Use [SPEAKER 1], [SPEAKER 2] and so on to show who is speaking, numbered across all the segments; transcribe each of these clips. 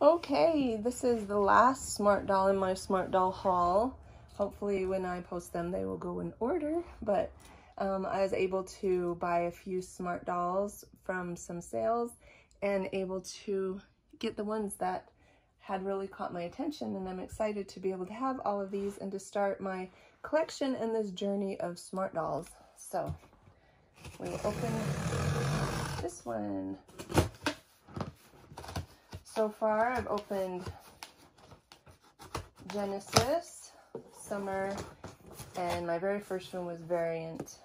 [SPEAKER 1] Okay, this is the last Smart Doll in my Smart Doll haul. Hopefully when I post them, they will go in order, but I was able to buy a few Smart Dolls from some sales and able to get the ones that had really caught my attention, and I'm excited to be able to have all of these and to start my collection and this journey of Smart Dolls. So we will open this one. So far, I've opened Genesis, Summer, and my very first one was Variant.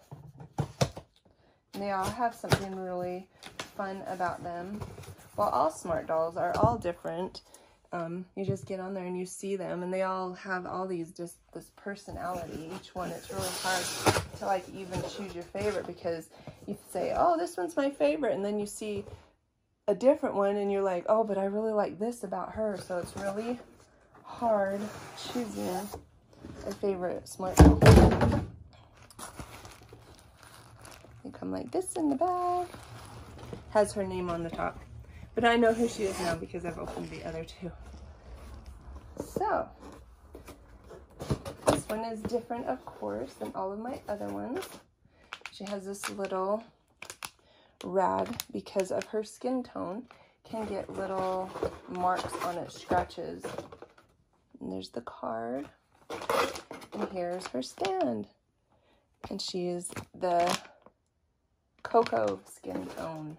[SPEAKER 1] And they all have something really fun about them. Well, all Smart Dolls are all different. You just get on there and you see them, and they all have all these this personality. Each one, it's really hard to like even choose your favorite, because you say, oh, this one's my favorite, and then you see a different one and you're like, oh, but I really like this about her. So it's really hard choosing a favorite Smart Doll. They come like this in the bag. Has her name on the top, but I know who she is now because I've opened the other two. So this one is different, of course, than all of my other ones. She has this little rag, because of her skin tone, can get little marks on it, scratches. And there's the card, and here's her stand, and she is the cocoa skin tone.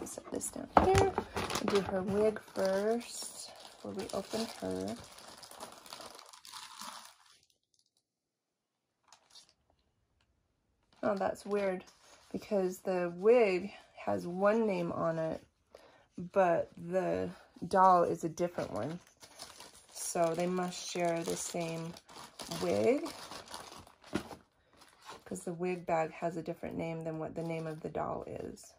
[SPEAKER 1] Set this down here and do her wig first before we open her. Oh, that's weird, because the wig has one name on it, but the doll is a different one. So they must share the same wig, because the wig bag has a different name than what the name of the doll is.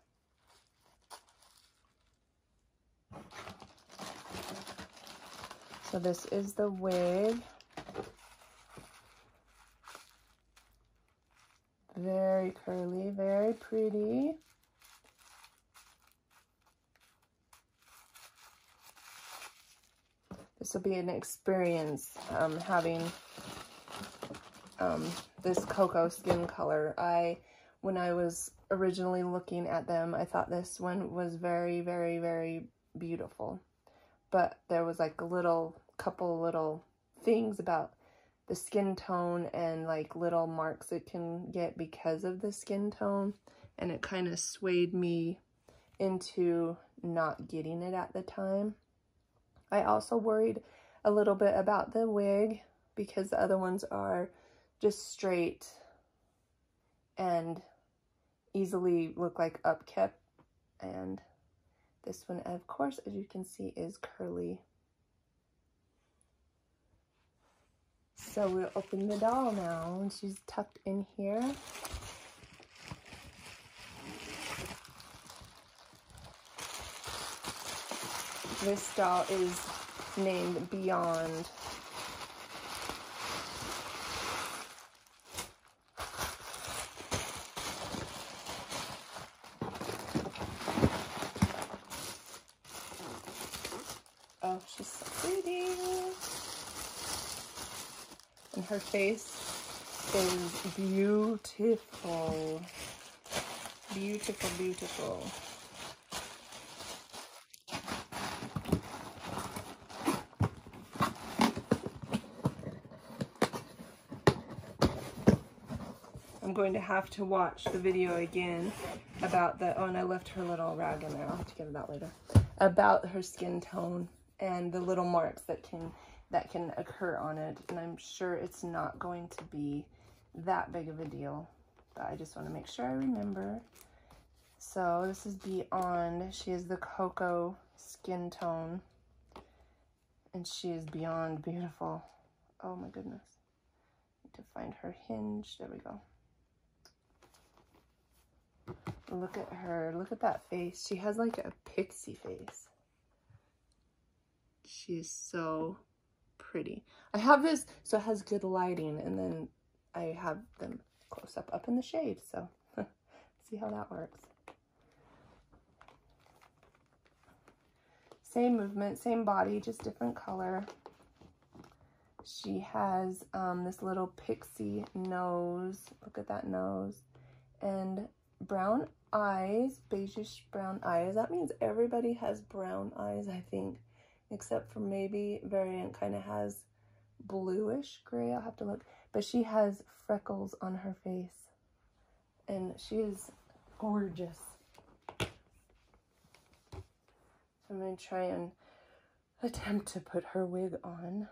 [SPEAKER 1] So this is the wig. Very curly, very pretty. This will be an experience having this cocoa skin color. When I was originally looking at them, I thought this one was very, very, very beautiful. But there was like a couple little things about the skin tone and like little marks it can get because of the skin tone, and it kind of swayed me into not getting it at the time. I also worried a little bit about the wig, because the other ones are just straight and easily look like upkept, and this one, of course, as you can see, is curly. So we'll open the doll now, and she's tucked in here. This doll is named Beyond. Oh, she's so pretty. And her face is beautiful. Beautiful, beautiful. I'm going to have to watch the video again about the, oh, and I left her little rag in there. I'll have to get it out later. About her skin tone and the little marks that can occur on it. And I'm sure it's not going to be that big of a deal, but I just want to make sure I remember. So this is Beyond. She is the cocoa skin tone, and she is beyond beautiful. Oh my goodness. Need to find her hinge. There we go. Look at her. Look at that face. She has like a pixie face. She's so pretty. I have this, so it has good lighting, and then I have them close up in the shade, so see how that works. Same movement, same body, just different color. She has this little pixie nose. Look at that nose. And brown eyes, beigeish brown eyes. That means everybody has brown eyes, I think, except for maybe Variant kind of has bluish gray. I'll have to look. But she has freckles on her face. And she is gorgeous. So I'm going to try and attempt to put her wig on.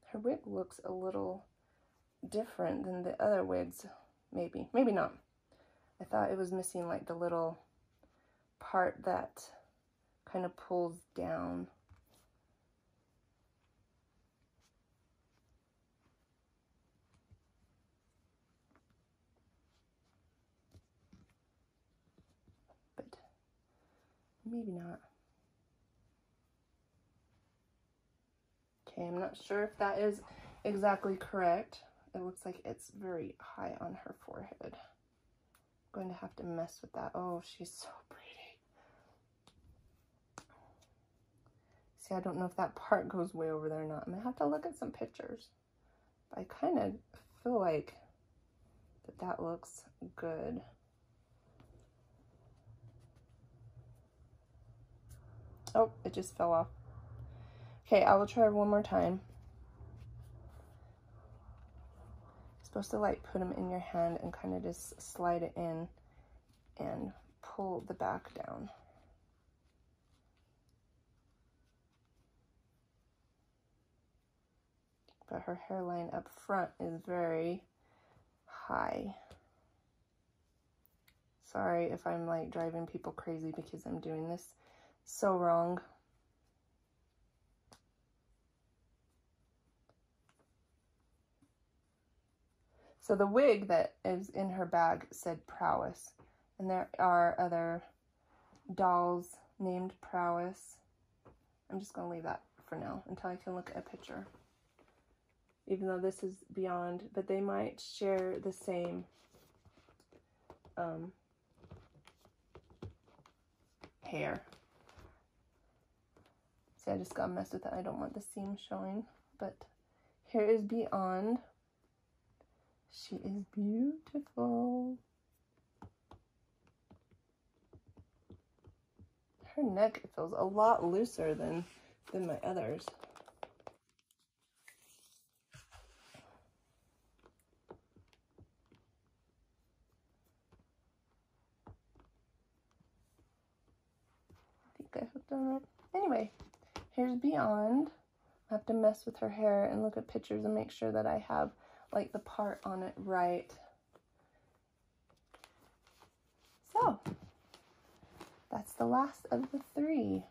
[SPEAKER 1] Her wig looks a little different than the other wigs, maybe. Maybe not. I thought it was missing like the little part that kind of pulls down. But maybe not. Okay, I'm not sure if that is exactly correct. It looks like it's very high on her forehead. I'm going to have to mess with that. Oh, she's so pretty. See, I don't know if that part goes way over there or not. I'm going to have to look at some pictures. But I kind of feel like that looks good. Oh, it just fell off. Okay, I will try one more time. You're supposed to like put them in your hand and kind of just slide it in and pull the back down. But her hairline up front is very high. Sorry if I'm like driving people crazy because I'm doing this so wrong. So the wig that is in her bag said Prowess, and there are other dolls named Prowess. I'm just going to leave that for now until I can look at a picture. Even though this is beyond, but they might share the same hair. See, I just got messed with it. I don't want the seam showing, but here is Beyond. She is beautiful. Her neck feels a lot looser than my others. I think I hooked on it. Anyway, here's Beyond. I have to mess with her hair and look at pictures and make sure that I have like the part on it right. So that's the last of the 3.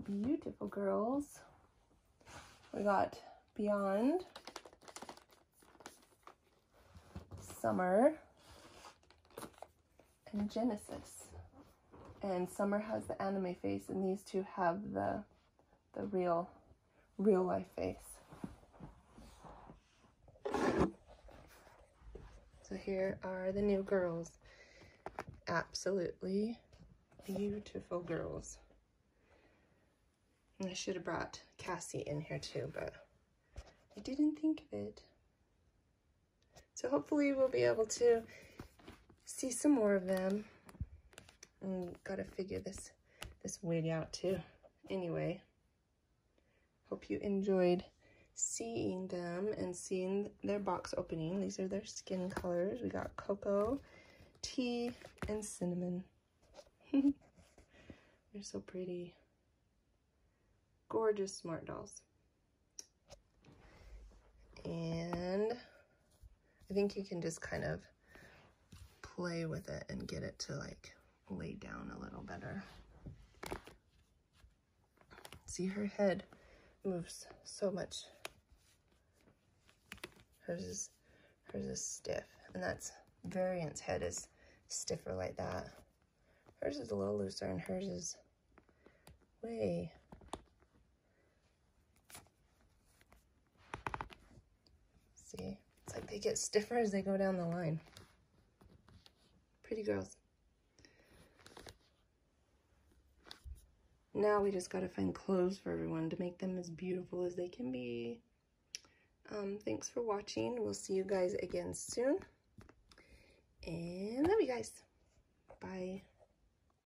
[SPEAKER 1] Beautiful girls. We got Beyond, Summer, and Genesis. And Summer has the anime face, and these two have the real life face. So here are the new girls. Absolutely beautiful girls. And I should have brought Cassie in here too, but I didn't think of it. So hopefully we'll be able to see some more of them. And gotta figure this wig out too. Anyway, hope you enjoyed seeing them and seeing their box opening. These are their skin colors. We got cocoa, tea, and cinnamon. They're so pretty. Gorgeous smart dolls. And I think you can just kind of play with it and get it to like lay down a little better. See, her head moves so much. Hers is stiff, and that's Variant's head is stiffer like that. Hers is a little looser, and hers is way. See, it's like they get stiffer as they go down the line. Pretty girls. Now we just gotta find clothes for everyone to make them as beautiful as they can be. Thanks for watching. We'll see you guys again soon. And love you guys. Bye.